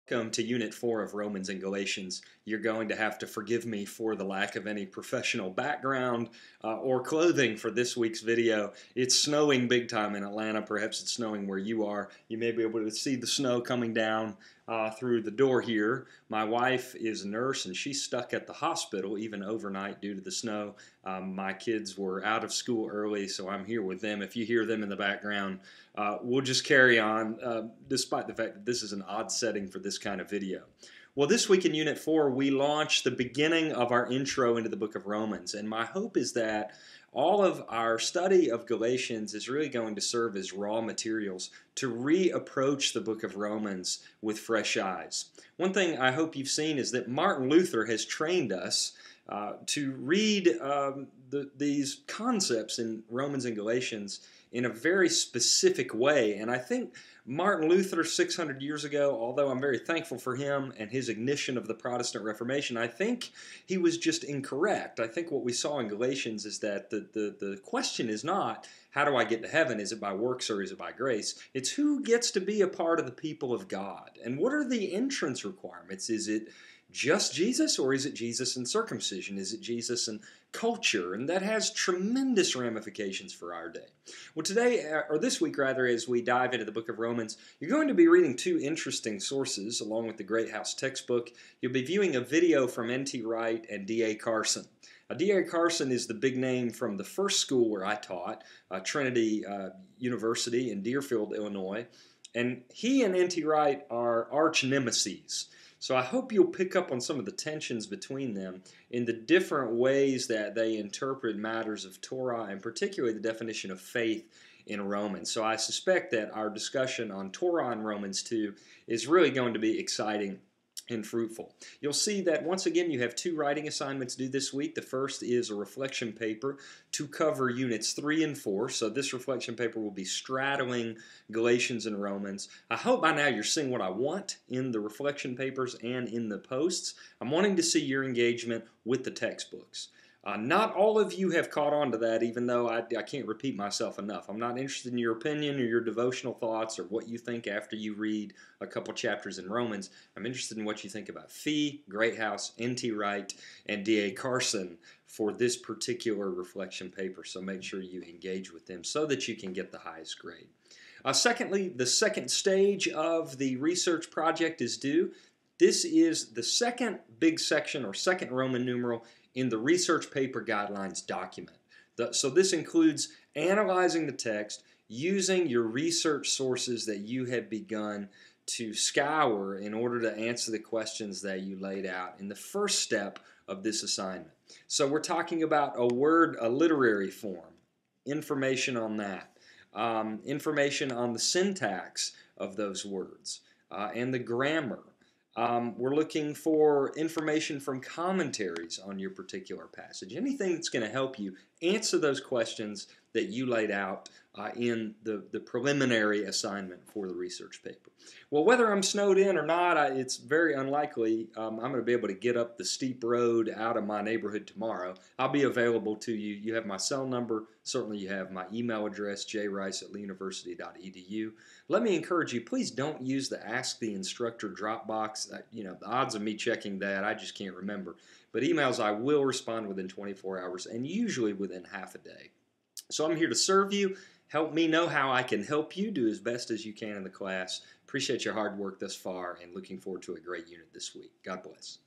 Welcome to Unit 4 of Romans and Galatians. You're going to have to forgive me for the lack of any professional background or clothing for this week's video. It's snowing big time in Atlanta. Perhaps it's snowing where you are. You may be able to see the snow coming down through the door here. My wife is a nurse and she's stuck at the hospital even overnight due to the snow. My kids were out of school early, so I'm here with them. If you hear them in the background, we'll just carry on despite the fact that this is an odd setting for this kind of video. Well, this week in Unit 4, we launched the beginning of our intro into the book of Romans, and my hope is that all of our study of Galatians is really going to serve as raw materials to reapproach the book of Romans with fresh eyes. One thing I hope you've seen is that Martin Luther has trained us to read these concepts in Romans and Galatians in a very specific way. And I think Martin Luther 600 years ago, although I'm very thankful for him and his ignition of the Protestant Reformation, I think he was just incorrect. I think what we saw in Galatians is that the question is not, how do I get to heaven? Is it by works or is it by grace? It's who gets to be a part of the people of God. And what are the entrance requirements? Is it just Jesus, or is it Jesus and circumcision? Is it Jesus and culture? And that has tremendous ramifications for our day. Well, today, or this week rather, as we dive into the book of Romans, you're going to be reading two interesting sources along with the Great House textbook. You'll be viewing a video from N.T. Wright and D.A. Carson. D.A. Carson is the big name from the first school where I taught, Trinity University in Deerfield, Illinois. And he and N.T. Wright are arch nemesis. So I hope you'll pick up on some of the tensions between them in the different ways that they interpret matters of Torah, and particularly the definition of faith in Romans. So I suspect that our discussion on Torah in Romans 2 is really going to be exciting and fruitful. You'll see that once again you have two writing assignments due this week. The first is a reflection paper to cover units 3 and 4. So this reflection paper will be straddling Galatians and Romans. I hope by now you're seeing what I want in the reflection papers and in the posts. I'm wanting to see your engagement with the textbooks. Not all of you have caught on to that, even though I can't repeat myself enough. I'm not interested in your opinion or your devotional thoughts or what you think after you read a couple chapters in Romans. I'm interested in what you think about Fee, Great House, N.T. Wright, and D.A. Carson for this particular reflection paper. So make sure you engage with them so that you can get the highest grade. Secondly, the second stage of the research project is due. This is the second big section or second Roman numeral in the research paper guidelines document. So this includes analyzing the text, using your research sources that you have begun to scour in order to answer the questions that you laid out in the first step of this assignment. So we're talking about a literary form, information on that, information on the syntax of those words, and the grammar. We're looking for information from commentaries on your particular passage. Anything that's going to help you answer those questions that you laid out in the preliminary assignment for the research paper. Well, whether I'm snowed in or not, it's very unlikely I'm going to be able to get up the steep road out of my neighborhood tomorrow. I'll be available to you. You have my cell number. Certainly you have my email address, jrice@leuniversity.edu. Let me encourage you, please don't use the Ask the Instructor drop box. The odds of me checking that, I just can't remember. But emails, I will respond within 24 hours and usually within half a day. So I'm here to serve you. Help me know how I can help you do as best as you can in the class. Appreciate your hard work thus far and looking forward to a great unit this week. God bless.